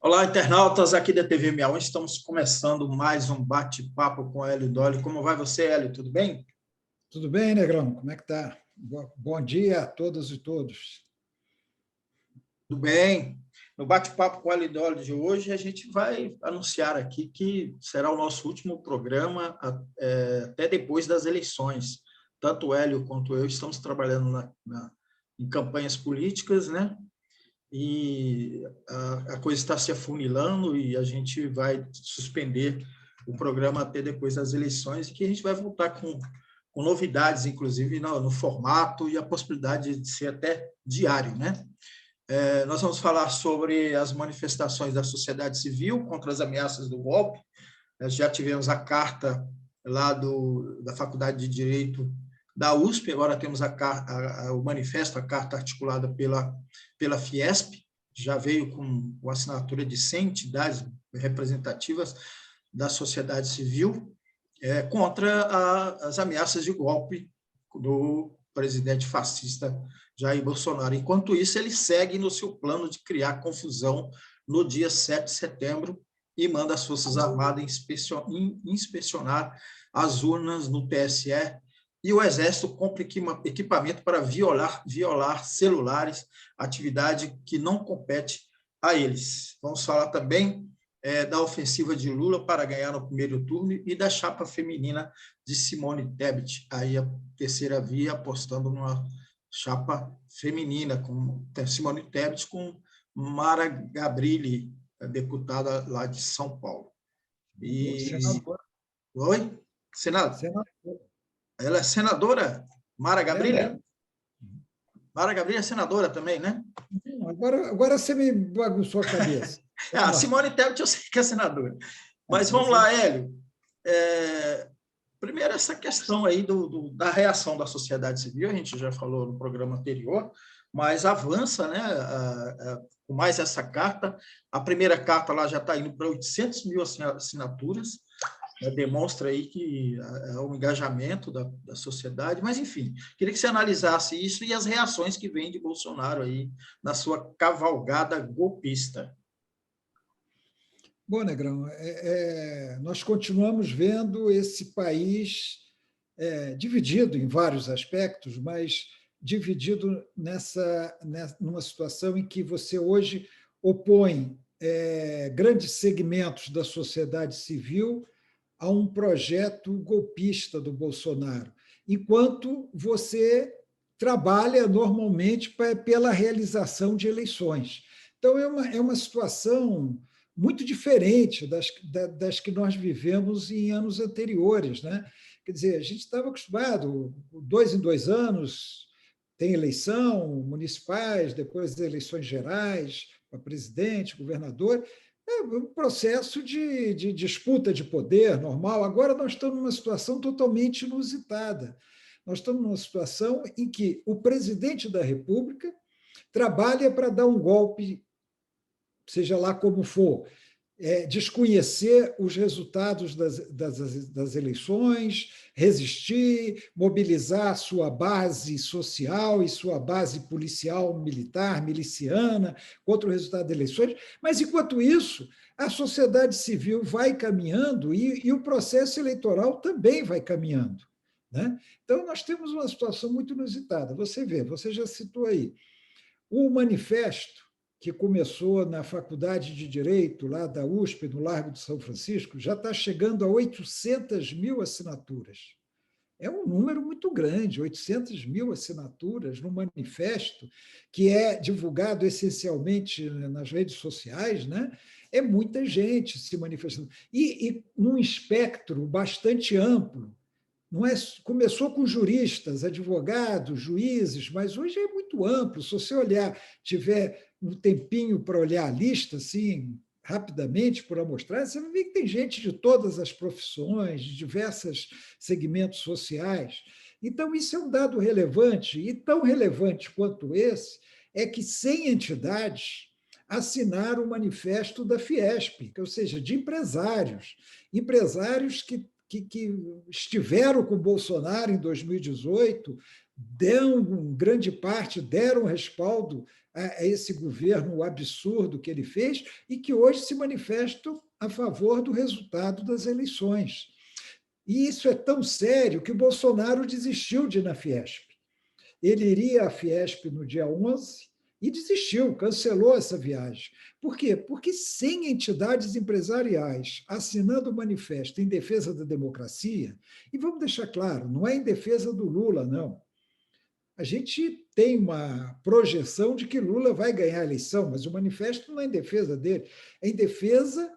Olá, internautas aqui da TV Miau. Estamos começando mais um bate-papo com Hélio Dolly. Como vai você, Hélio? Tudo bem? Tudo bem, Negrão? Como é que tá? Bom dia a todas e todos. Tudo bem. No bate-papo com o Hélio Dolly de hoje, a gente vai anunciar aqui que será o nosso último programa até depois das eleições. Tanto o Hélio quanto eu estamos trabalhando em campanhas políticas, né? E a coisa está se afunilando e a gente vai suspender o programa até depois das eleições e que a gente vai voltar com novidades, inclusive no formato e a possibilidade de ser até diário, né? Nós vamos falar sobre as manifestações da sociedade civil contra as ameaças do golpe. Nós já tivemos a carta lá da Faculdade de Direito da USP, agora temos o manifesto, a carta articulada pela Fiesp, já veio com assinatura de 100 entidades representativas da sociedade civil contra as ameaças de golpe do presidente fascista Jair Bolsonaro. Enquanto isso, ele segue no seu plano de criar confusão no dia 7 de setembro e manda as Forças Armadas inspecionar as urnas no TSE e o Exército compra equipamento para violar celulares, atividade que não compete a eles. Vamos falar também da ofensiva de Lula para ganhar no primeiro turno e da chapa feminina de Simone Tebet, aí a terceira via apostando numa chapa feminina, com Simone Tebet com Mara Gabrilli, deputada lá de São Paulo. Senadora. Oi? Senado? Senadora. Ela é senadora? Mara Gabrilli? É. Mara Gabrilli é senadora também, né? Agora você me bagunçou a cabeça. Simone Tebet eu sei que é senadora. Mas vamos lá, Hélio. Primeiro, essa questão aí da reação da sociedade civil, a gente já falou no programa anterior, mas avança, né, com mais essa carta. A primeira carta lá já está indo para 800 mil assinaturas, demonstra aí que é um engajamento da sociedade, mas, enfim, queria que você analisasse isso e as reações que vêm de Bolsonaro aí na sua cavalgada golpista. Bom, Negrão, nós continuamos vendo esse país dividido em vários aspectos, mas dividido numa situação em que você hoje opõe grandes segmentos da sociedade civil a um projeto golpista do Bolsonaro, enquanto você trabalha normalmente pela realização de eleições. Então, é uma situação muito diferente das que nós vivemos em anos anteriores, né? Quer dizer, a gente estava acostumado, 2 em 2 anos, tem eleição municipais, depois eleições gerais para presidente, governador, um processo de disputa de poder normal. Agora nós estamos numa situação totalmente inusitada. Nós estamos numa situação em que o presidente da República trabalha para dar um golpe, seja lá como for, desconhecer os resultados das eleições, resistir, mobilizar sua base social e sua base policial, militar, miliciana, contra o resultado das eleições. Mas, enquanto isso, a sociedade civil vai caminhando e o processo eleitoral também vai caminhando, né? Então, nós temos uma situação muito inusitada. Você já citou aí, o manifesto que começou na Faculdade de Direito, lá da USP, no Largo de São Francisco, já está chegando a 800 mil assinaturas. É um número muito grande, 800 mil assinaturas no manifesto, que é divulgado essencialmente nas redes sociais, né? É muita gente se manifestando. E num espectro bastante amplo. Não é, começou com juristas, advogados, juízes, mas hoje é muito amplo. Se você olhar, tiver um tempinho para olhar a lista, assim, rapidamente, por amostrar, você vai ver que tem gente de todas as profissões, de diversos segmentos sociais. Então, isso é um dado relevante, e tão relevante quanto esse é que 100 entidades assinaram o manifesto da Fiesp, ou seja, de empresários que estiveram com Bolsonaro em 2018 grande parte, deram respaldo a esse governo absurdo que ele fez e que hoje se manifestam a favor do resultado das eleições. E isso é tão sério que o Bolsonaro desistiu de ir na Fiesp. Ele iria à Fiesp no dia 11 e desistiu, cancelou essa viagem. Por quê? Porque sem entidades empresariais assinando o manifesto em defesa da democracia, e vamos deixar claro, não é em defesa do Lula, não. A gente tem uma projeção de que Lula vai ganhar a eleição, mas o manifesto não é em defesa dele, é em defesa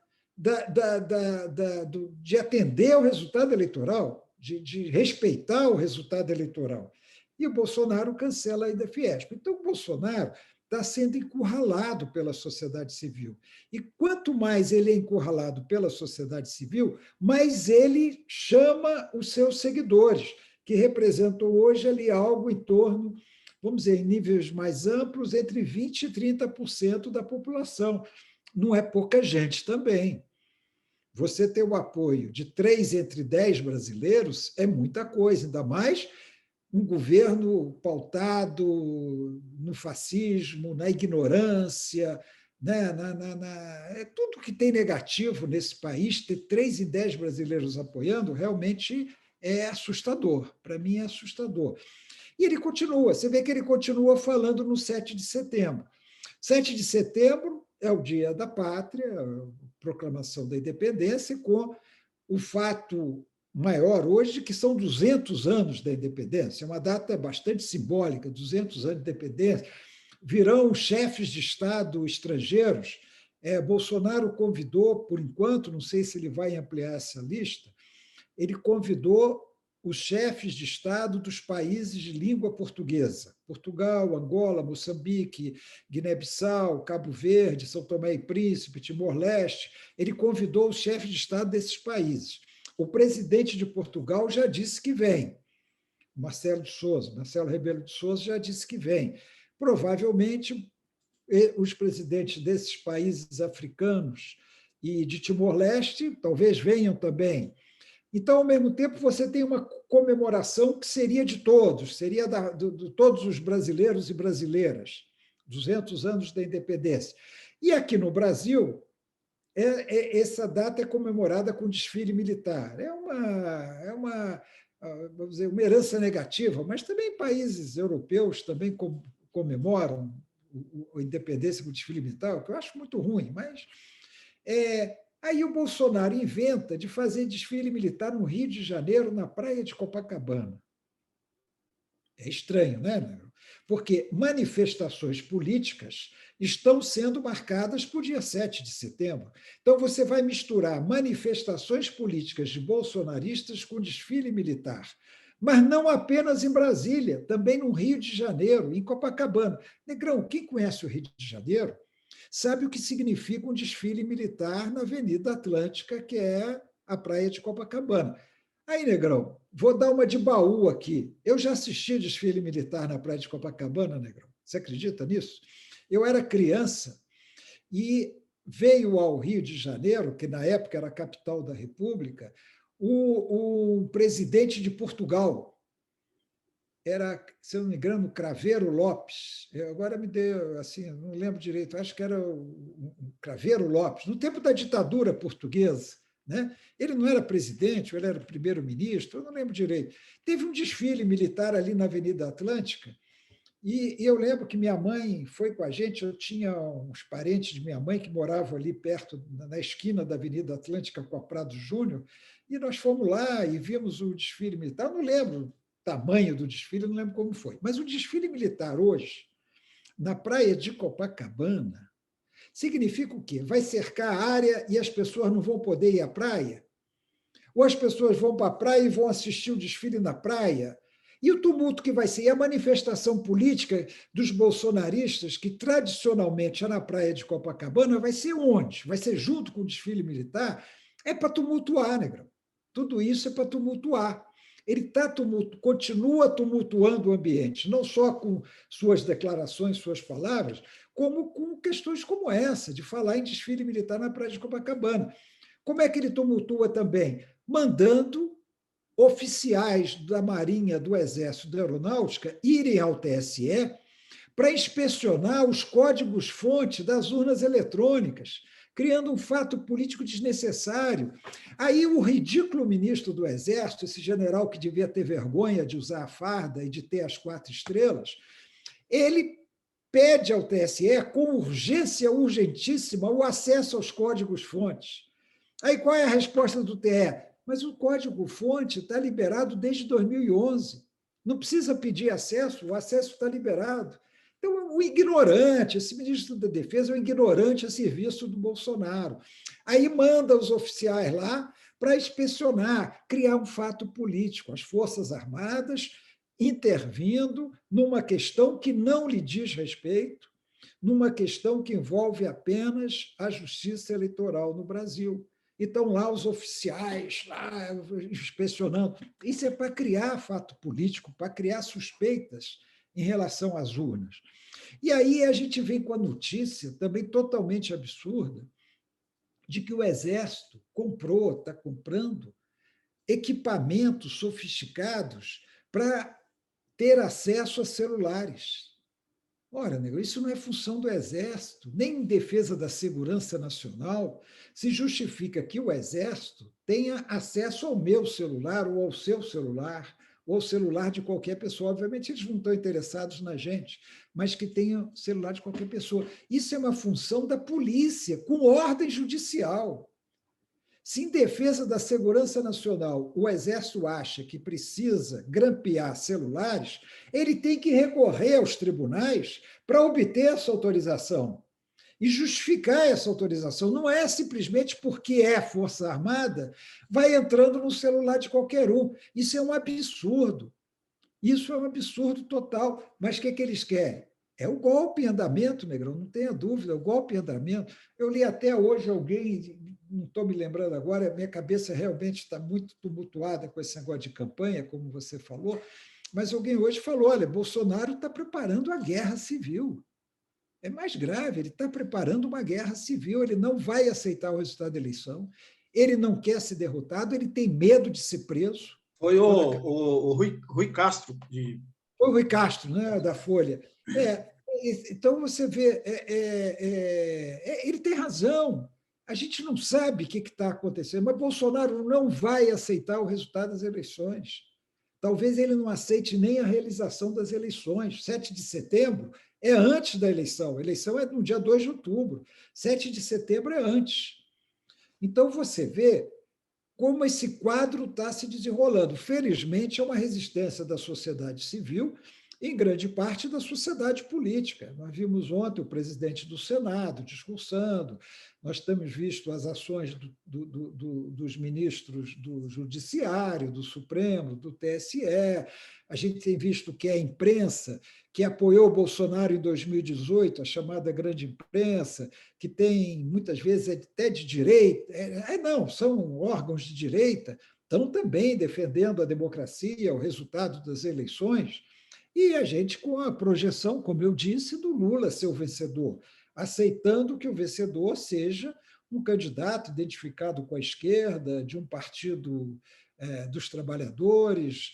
de atender ao resultado eleitoral, de respeitar o resultado eleitoral. E o Bolsonaro cancela a ida Fiesp. Então, o Bolsonaro está sendo encurralado pela sociedade civil. E quanto mais ele é encurralado pela sociedade civil, mais ele chama os seus seguidores, que representam hoje ali algo em torno, vamos dizer, em níveis mais amplos, entre 20% e 30% da população. Não é pouca gente também. Você ter o apoio de 3 entre 10 brasileiros é muita coisa, ainda mais um governo pautado no fascismo, na ignorância, né? É tudo que tem negativo nesse país, ter 3 em 10 brasileiros apoiando, realmente é assustador. Para mim é assustador. E ele continua, você vê que ele continua falando no 7 de setembro. 7 de setembro é o Dia da Pátria, a proclamação da independência, com o fato maior hoje, que são 200 anos da independência, é uma data bastante simbólica, 200 anos de independência. Virão chefes de Estado estrangeiros. Bolsonaro convidou, por enquanto, não sei se ele vai ampliar essa lista, ele convidou os chefes de Estado dos países de língua portuguesa, Portugal, Angola, Moçambique, Guiné-Bissau, Cabo Verde, São Tomé e Príncipe, Timor-Leste. Ele convidou os chefes de Estado desses países. O presidente de Portugal já disse que vem, Marcelo Rebelo de Sousa já disse que vem. Provavelmente, os presidentes desses países africanos e de Timor-Leste talvez venham também. Então, ao mesmo tempo, você tem uma comemoração que seria de todos, seria de todos os brasileiros e brasileiras, 200 anos da independência. E aqui no Brasil, essa data é comemorada com desfile militar. Vamos dizer, uma herança negativa, mas também países europeus também comemoram a independência com desfile militar, o que eu acho muito ruim, mas aí o Bolsonaro inventa de fazer desfile militar no Rio de Janeiro, na praia de Copacabana. É estranho, né? Porque manifestações políticas estão sendo marcadas para o dia 7 de setembro. Então, você vai misturar manifestações políticas de bolsonaristas com desfile militar. Mas não apenas em Brasília, também no Rio de Janeiro, em Copacabana. Negrão, quem conhece o Rio de Janeiro sabe o que significa um desfile militar na Avenida Atlântica, que é a praia de Copacabana. Aí, Negrão, vou dar uma de baú aqui. Eu já assisti desfile militar na praia de Copacabana, Negrão. Você acredita nisso? Eu era criança e veio ao Rio de Janeiro, que na época era a capital da República, o presidente de Portugal. Era, se eu não me engano, Craveiro Lopes. Agora me deu, assim, não lembro direito, acho que era o Craveiro Lopes, no tempo da ditadura portuguesa. Né? Ele não era presidente, ele era primeiro-ministro, eu não lembro direito. Teve um desfile militar ali na Avenida Atlântica, e eu lembro que minha mãe foi com a gente, eu tinha uns parentes de minha mãe que moravam ali perto, na esquina da Avenida Atlântica com a Prado Júnior, e nós fomos lá e vimos o desfile militar. Eu não lembro o tamanho do desfile, não lembro como foi, mas o desfile militar hoje, na praia de Copacabana, significa o quê? Vai cercar a área e as pessoas não vão poder ir à praia? Ou as pessoas vão para a praia e vão assistir o desfile na praia? E o tumulto que vai ser? E a manifestação política dos bolsonaristas, que tradicionalmente é na praia de Copacabana, vai ser onde? Vai ser junto com o desfile militar? É para tumultuar, Negrão. Tudo isso é para tumultuar. Ele continua tumultuando o ambiente, não só com suas declarações, suas palavras, como com questões como essa, de falar em desfile militar na praia de Copacabana. Como é que ele tumultua também? Mandando oficiais da Marinha, do Exército, da Aeronáutica irem ao TSE para inspecionar os códigos-fonte das urnas eletrônicas, criando um fato político desnecessário. Aí o ridículo ministro do Exército, esse general que devia ter vergonha de usar a farda e de ter as 4 estrelas, ele pede ao TSE, com urgência urgentíssima, o acesso aos códigos-fontes. Aí qual é a resposta do TE? Mas o código-fonte está liberado desde 2011. Não precisa pedir acesso, o acesso está liberado. Então, o ignorante, esse ministro da Defesa é um ignorante a serviço do Bolsonaro. Aí manda os oficiais lá para inspecionar, criar um fato político. As Forças Armadas intervindo numa questão que não lhe diz respeito, numa questão que envolve apenas a justiça eleitoral no Brasil. E estão lá os oficiais lá inspecionando. Isso é para criar fato político, para criar suspeitas em relação às urnas. E aí a gente vem com a notícia, também totalmente absurda, de que o Exército comprou, está comprando, equipamentos sofisticados para ter acesso a celulares. Ora, nego, isso não é função do Exército, nem em defesa da segurança nacional se justifica que o Exército tenha acesso ao meu celular ou ao seu celular, ou ao celular de qualquer pessoa. Obviamente, eles não estão interessados na gente, mas que tenha celular de qualquer pessoa. Isso é uma função da polícia, com ordem judicial. Se, em defesa da segurança nacional, o Exército acha que precisa grampear celulares, ele tem que recorrer aos tribunais para obter essa autorização e justificar essa autorização. Não é simplesmente porque é Força Armada, vai entrando no celular de qualquer um. Isso é um absurdo. Isso é um absurdo total. Mas o que eles querem? É o golpe em andamento, Negrão, não tenha dúvida, o golpe em andamento. Eu li até hoje alguém, não estou me lembrando agora, minha cabeça realmente está muito tumultuada com esse negócio de campanha, como você falou, mas alguém hoje falou, olha, Bolsonaro está preparando a guerra civil. É mais grave, ele está preparando uma guerra civil, ele não vai aceitar o resultado da eleição, ele não quer ser derrotado, ele tem medo de ser preso. Foi o Rui Castro. Foi o Rui Castro, né, da Folha. Então, você vê, ele tem razão. A gente não sabe o que está acontecendo, mas Bolsonaro não vai aceitar o resultado das eleições. Talvez ele não aceite nem a realização das eleições. 7 de setembro é antes da eleição. A eleição é no dia 2 de outubro. 7 de setembro é antes. Então, você vê como esse quadro está se desenrolando. Felizmente, é uma resistência da sociedade civil, em grande parte da sociedade política. Nós vimos ontem o presidente do Senado discursando, nós temos visto as ações dos ministros do Judiciário, do Supremo, do TSE, a gente tem visto que a imprensa, que apoiou o Bolsonaro em 2018, a chamada grande imprensa, que tem, muitas vezes, até de direita, não, são órgãos de direita, estão também defendendo a democracia, o resultado das eleições, e a gente com a projeção, como eu disse, do Lula ser o vencedor, aceitando que o vencedor seja um candidato identificado com a esquerda, de um partido dos trabalhadores,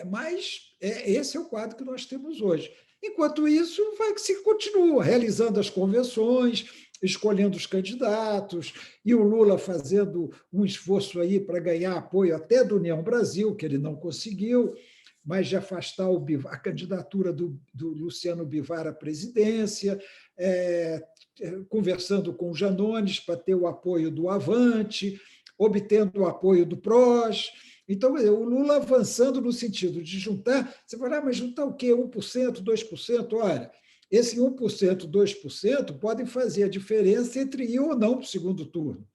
mas esse é o quadro que nós temos hoje. Enquanto isso, vai que se continua realizando as convenções, escolhendo os candidatos, e o Lula fazendo um esforço aí para ganhar apoio até do União Brasil, que ele não conseguiu, mas de afastar a candidatura do Luciano Bivar à presidência, conversando com o Janones para ter o apoio do Avante, obtendo o apoio do PROS. Então, o Lula avançando no sentido de juntar, você fala, mas juntar o quê? 1%, 2%? Olha, esse 1%, 2% podem fazer a diferença entre ir ou não para o segundo turno.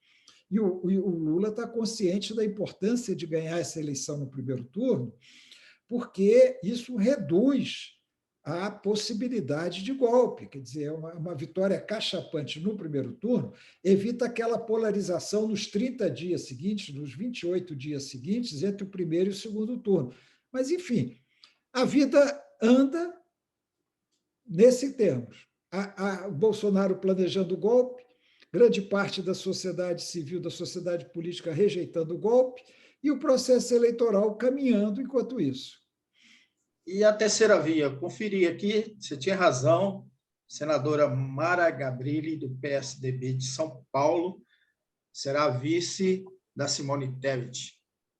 E o Lula está consciente da importância de ganhar essa eleição no primeiro turno, porque isso reduz a possibilidade de golpe. Quer dizer, uma vitória cachapante no primeiro turno evita aquela polarização nos 30 dias seguintes, nos 28 dias seguintes, entre o primeiro e o segundo turno. Mas, enfim, a vida anda nesse termos. O Bolsonaro planejando o golpe, grande parte da sociedade civil, da sociedade política rejeitando o golpe, e o processo eleitoral caminhando enquanto isso. E a terceira via, conferi aqui, você tinha razão, senadora Mara Gabrilli, do PSDB de São Paulo, será a vice da Simone Tebet.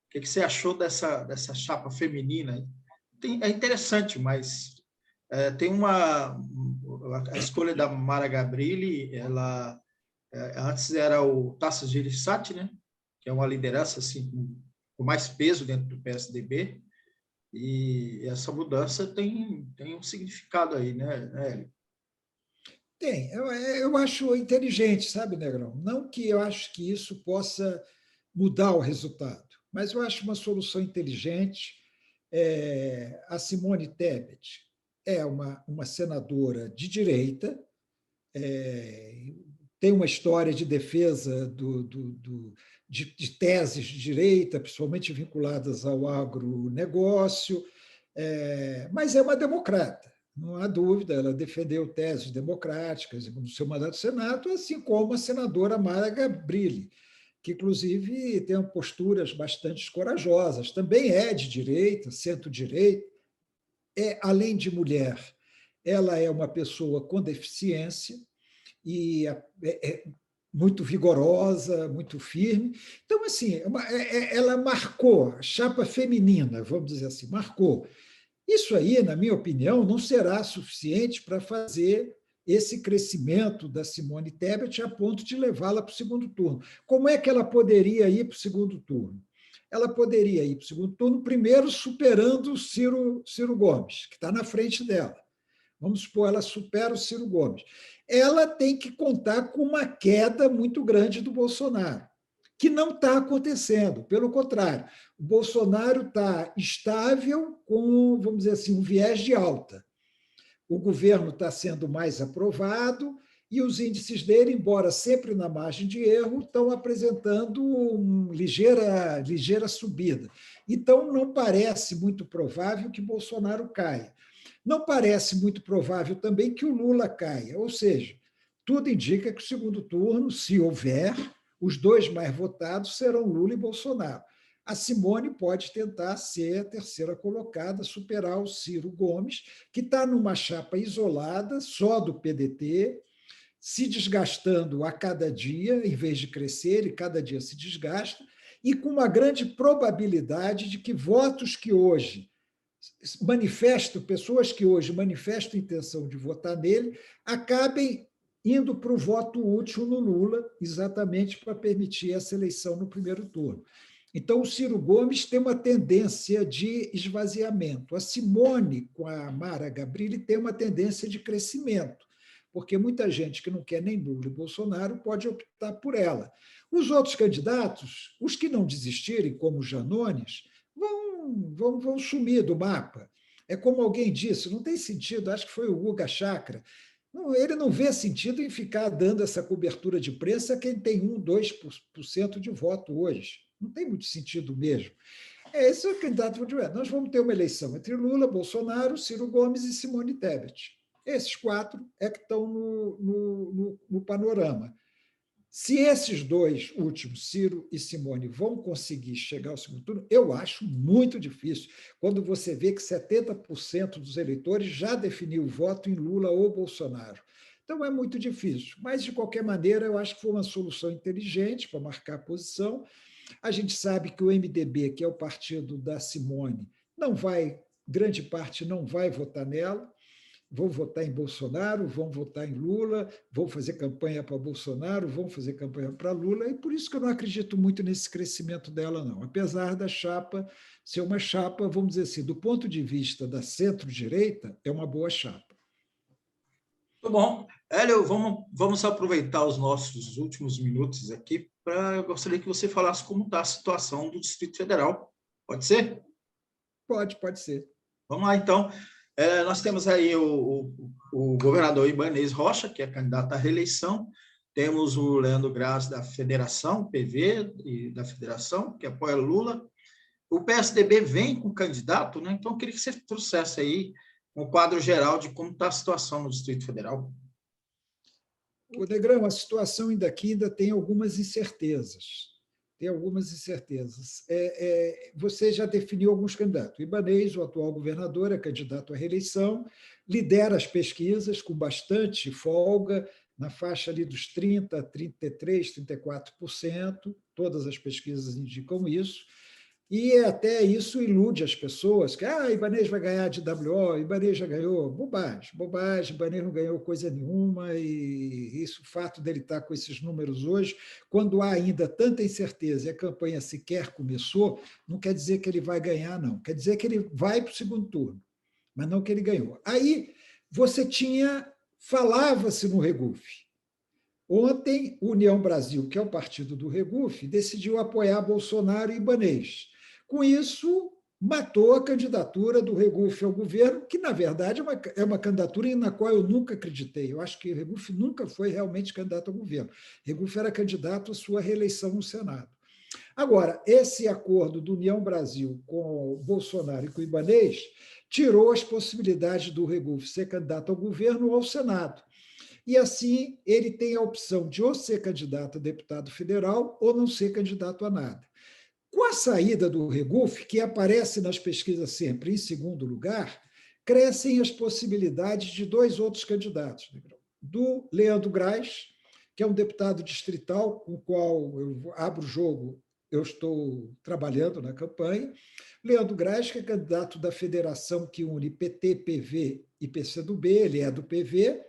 O que você achou dessa chapa feminina? É interessante, mas tem a escolha da Mara Gabrilli, ela antes era o Tasso Gereissati, né? Que é uma liderança assim, com mais peso dentro do PSDB, e essa mudança tem um significado aí, né? Tem, eu acho inteligente, sabe, Negrão? Não que eu acho que isso possa mudar o resultado, mas eu acho uma solução inteligente. A Simone Tebet é uma senadora de direita, tem uma história de defesa de teses de direita, principalmente vinculadas ao agronegócio, mas é uma democrata, não há dúvida, ela defendeu teses democráticas no seu mandato no Senado, assim como a senadora Mara Gabrilli, que, inclusive, tem posturas bastante corajosas, também é de direita, centro-direita, além de mulher, ela é uma pessoa com deficiência e é muito vigorosa, muito firme. Então, assim, ela marcou, a chapa feminina, vamos dizer assim, marcou. Isso aí, na minha opinião, não será suficiente para fazer esse crescimento da Simone Tebet a ponto de levá-la para o segundo turno. Como é que ela poderia ir para o segundo turno? Ela poderia ir para o segundo turno, primeiro superando o Ciro Gomes, que está na frente dela. Vamos supor, ela supera o Ciro Gomes. Ela tem que contar com uma queda muito grande do Bolsonaro, que não está acontecendo. Pelo contrário, o Bolsonaro está estável com, vamos dizer assim, um viés de alta. O governo está sendo mais aprovado e os índices dele, embora sempre na margem de erro, estão apresentando uma ligeira subida. Então, não parece muito provável que Bolsonaro caia. Não parece muito provável também que o Lula caia, ou seja, tudo indica que o segundo turno, se houver, os dois mais votados serão Lula e Bolsonaro. A Simone pode tentar ser a terceira colocada, superar o Ciro Gomes, que está numa chapa isolada, só do PDT, se desgastando a cada dia, em vez de crescer, e cada dia se desgasta, e com uma grande probabilidade de que votos que hoje pessoas que hoje manifestam intenção de votar nele, acabem indo para o voto útil no Lula, exatamente para permitir essa eleição no primeiro turno. Então, o Ciro Gomes tem uma tendência de esvaziamento. A Simone, com a Mara Gabrilli, tem uma tendência de crescimento, porque muita gente que não quer nem Lula e Bolsonaro pode optar por ela. Os outros candidatos, os que não desistirem, como o Janones, vão sumir do mapa. É como alguém disse, não tem sentido, acho que foi o Guga Chakra, ele não vê sentido em ficar dando essa cobertura de imprensa a quem tem 1%, 2% de voto hoje. Não tem muito sentido mesmo. Esse é o candidato de Nós vamos ter uma eleição entre Lula, Bolsonaro, Ciro Gomes e Simone Tebet. Esses quatro é que estão no panorama. Se esses dois últimos, Ciro e Simone, vão conseguir chegar ao segundo turno, eu acho muito difícil, quando você vê que 70% dos eleitores já definiu o voto em Lula ou Bolsonaro. Então, é muito difícil. Mas, de qualquer maneira, eu acho que foi uma solução inteligente para marcar a posição. A gente sabe que o MDB, que é o partido da Simone, grande parte não vai votar nela, vão votar em Bolsonaro, vão votar em Lula, vão fazer campanha para Bolsonaro, vão fazer campanha para Lula, e por isso que eu não acredito muito nesse crescimento dela, não. Apesar da chapa ser uma chapa, vamos dizer assim, do ponto de vista da centro-direita, é uma boa chapa. Muito bom. Hélio, vamos aproveitar os nossos últimos minutos aqui eu gostaria que você falasse como está a situação do Distrito Federal. Pode ser? Pode ser. Vamos lá, então. Nós temos aí o governador Ibanez Rocha, que é candidato à reeleição. Temos o Leandro Graz, da Federação, PV, e da Federação, que apoia Lula. O PSDB vem com candidato, né? Então, eu queria que você trouxesse aí um quadro geral de como está a situação no Distrito Federal. O Negrão, a situação aqui ainda tem algumas incertezas. tem algumas incertezas. Você já definiu alguns candidatos. O Ibanez, o atual governador, é candidato à reeleição, lidera as pesquisas com bastante folga, na faixa ali dos 30%, 33%, 34%, todas as pesquisas indicam isso. E até isso ilude as pessoas, que Ibanez vai ganhar de WO, Ibanez já ganhou. Bobagem, bobagem, Ibanez não ganhou coisa nenhuma, e isso, o fato dele estar com esses números hoje, quando há ainda tanta incerteza e a campanha sequer começou, não quer dizer que ele vai ganhar, não. Quer dizer que ele vai para o segundo turno, mas não que ele ganhou. Aí você falava-se no Regufe. Ontem, União Brasil, que é o partido do Regufe, decidiu apoiar Bolsonaro e Ibanez. Com isso, matou a candidatura do Regufe ao governo, que, na verdade, é uma candidatura na qual eu nunca acreditei. Eu acho que o Regufe nunca foi realmente candidato ao governo. Regufe era candidato à sua reeleição no Senado. Agora, esse acordo do União Brasil com o Bolsonaro e com o Ibanez tirou as possibilidades do Regufe ser candidato ao governo ou ao Senado. E, assim, ele tem a opção de ou ser candidato a deputado federal ou não ser candidato a nada. Com a saída do Regufe, que aparece nas pesquisas sempre em segundo lugar, crescem as possibilidades de dois outros candidatos. Do Leandro Graz, que é um deputado distrital com o qual eu abro o jogo, eu estou trabalhando na campanha. Leandro Graz, que é candidato da federação que une PT, PV e PCdoB, ele é do PV,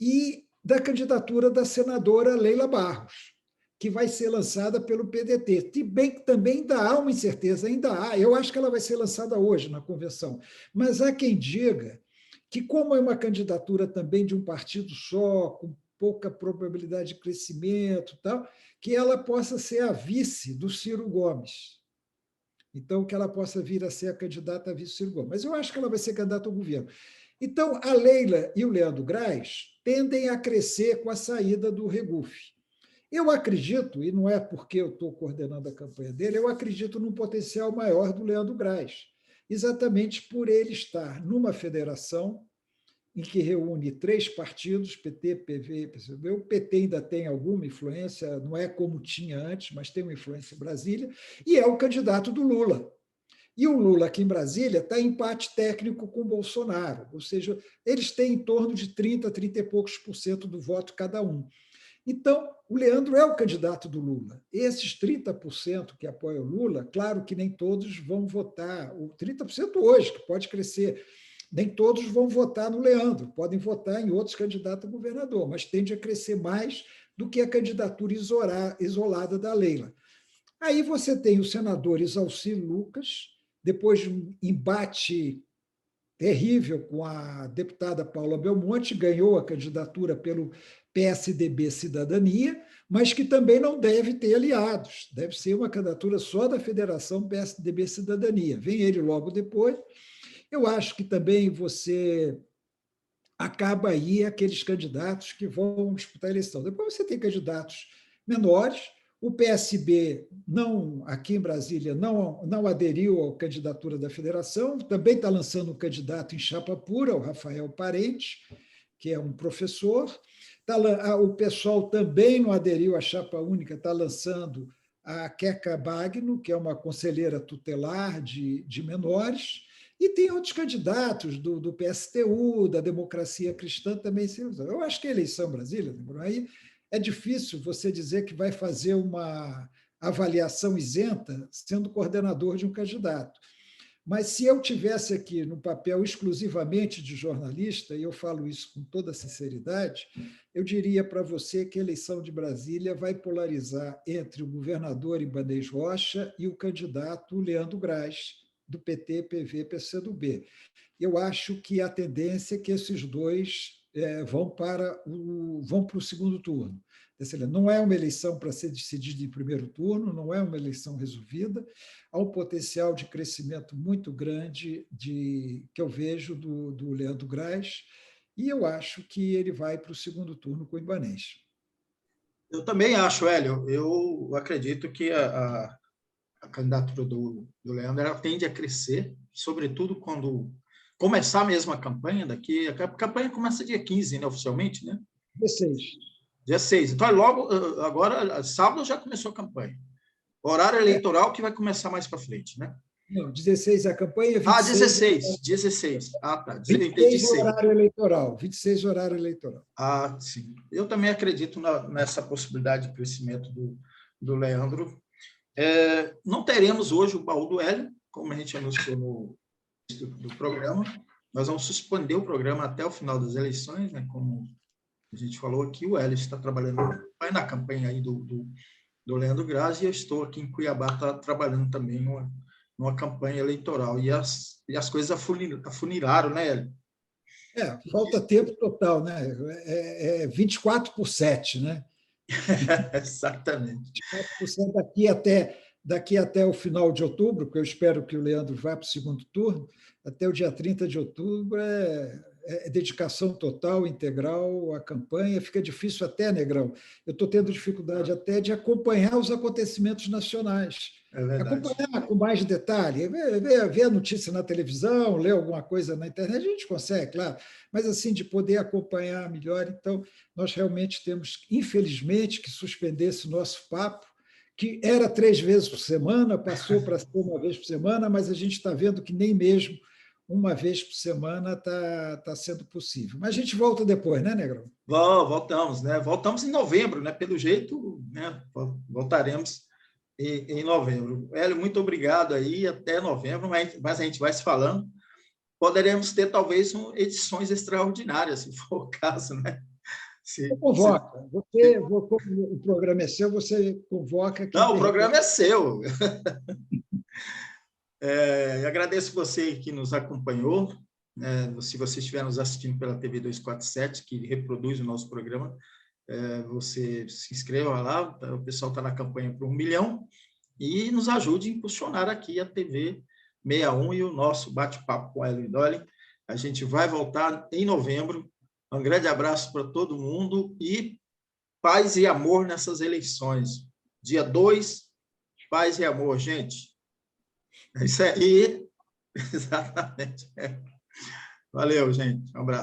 e da candidatura da senadora Leila Barros, que vai ser lançada pelo PDT. Se bem que também ainda há uma incerteza, ainda há. Eu acho que ela vai ser lançada hoje na convenção. Mas há quem diga que, como é uma candidatura também de um partido só, com pouca probabilidade de crescimento, tal, que ela possa ser a vice do Ciro Gomes. Então, que ela possa vir a ser a candidata a vice do Ciro Gomes. Mas eu acho que ela vai ser candidata ao governo. Então, a Leila e o Leandro Graz tendem a crescer com a saída do Regufe. Eu acredito, e não é porque eu estou coordenando a campanha dele, eu acredito num potencial maior do Leandro Graz, exatamente por ele estar numa federação em que reúne 3 partidos, PT, PV e PCdoB. O PT ainda tem alguma influência, não é como tinha antes, mas tem uma influência em Brasília, e é o candidato do Lula. E o Lula, aqui em Brasília, está em empate técnico com o Bolsonaro, ou seja, eles têm em torno de 30%, 30 e poucos por cento do voto cada um. Então, o Leandro é o candidato do Lula. Esses 30% que apoiam o Lula, claro que nem todos vão votar, o 30% hoje, que pode crescer, nem todos vão votar no Leandro, podem votar em outros candidatos a governador, mas tende a crescer mais do que a candidatura isolada da Leila. Aí você tem o senador Isalci Lucas, depois de um embate terrível com a deputada Paula Belmonte, ganhou a candidatura pelo PSDB Cidadania, mas que também não deve ter aliados, deve ser uma candidatura só da Federação PSDB Cidadania. Vem ele logo depois. Eu acho que também você acaba aí aqueles candidatos que vão disputar a eleição. Depois você tem candidatos menores. O PSB, não, aqui em Brasília, não aderiu à candidatura da federação, também está lançando um candidato em chapa pura, o Rafael Parente, que é um professor. O pessoal também não aderiu à chapa única, está lançando a Queca Bagno, que é uma conselheira tutelar de menores, e tem outros candidatos do PSTU, da Democracia Cristã também. Eu acho que a eleição em Brasília, aí é difícil você dizer que vai fazer uma avaliação isenta sendo coordenador de um candidato. Mas se eu tivesse aqui no papel exclusivamente de jornalista, e eu falo isso com toda sinceridade, eu diria para você que a eleição de Brasília vai polarizar entre o governador Ibanez Rocha e o candidato Leandro Graz, do PT, PV, PCdoB. Eu acho que a tendência é que esses dois vão para o segundo turno. Não é uma eleição para ser decidida em primeiro turno, não é uma eleição resolvida. Há um potencial de crescimento muito grande que eu vejo do Leandro Graz, e eu acho que ele vai para o segundo turno com o Ibanez. Eu também acho, Hélio. Eu acredito que a candidatura do Leandro ela tende a crescer, sobretudo quando começar mesmo a campanha daqui. A campanha começa dia 15, né, oficialmente, né? 16. Dia 6. Então, logo, agora, sábado já começou a campanha. Horário eleitoral que vai começar mais para frente, né? Não, 16 é a campanha, 26... 16. Ah, tá. Eu entendi 26 o horário eleitoral. 26 horário eleitoral. Ah, sim. Eu também acredito nessa possibilidade de crescimento do Leandro. Não teremos hoje o baú do Hélio, como a gente anunciou no do programa. Nós vamos suspender o programa até o final das eleições, né? Como a gente falou aqui, o Hélio está trabalhando na campanha aí do Leandro Grazi, e eu estou aqui em Cuiabá trabalhando também numa campanha eleitoral. E as coisas afunilaram, né, Hélio? Falta tempo total, né? 24/7, né? Exatamente. 24% daqui até o final de outubro, porque eu espero que o Leandro vá para o segundo turno, até o dia 30 de outubro é dedicação total, integral à campanha. Fica difícil até, Negrão. Eu estou tendo dificuldade até de acompanhar os acontecimentos nacionais. É verdade. Acompanhar com mais detalhe, ver a notícia na televisão, ler alguma coisa na internet, a gente consegue, claro, mas assim, de poder acompanhar melhor. Então, nós realmente temos, infelizmente, que suspender esse nosso papo, que era 3 vezes por semana, passou para ser 1 vez por semana, mas a gente está vendo que nem mesmo 1 vez por semana está sendo possível. Mas a gente volta depois, né, Negrão? Voltamos, né? Voltamos em novembro, né? Pelo jeito, né? Voltaremos em novembro. Hélio, muito obrigado aí, até novembro, mas a gente vai se falando. Poderemos ter, talvez, edições extraordinárias, se for o caso, né? Você convoca. O programa é seu, você convoca. Não, o programa é seu. Agradeço você que nos acompanhou. Se você estiver nos assistindo pela TV 247, que reproduz o nosso programa, você se inscreva lá, o pessoal está na campanha para 1 milhão, e nos ajude a impulsionar aqui a TV 61 e o nosso bate-papo com a Hélio Dolly. A gente vai voltar em novembro. Um grande abraço para todo mundo e paz e amor nessas eleições. Dia 2, paz e amor, gente. É isso aí. Exatamente. Valeu, gente. Um abraço.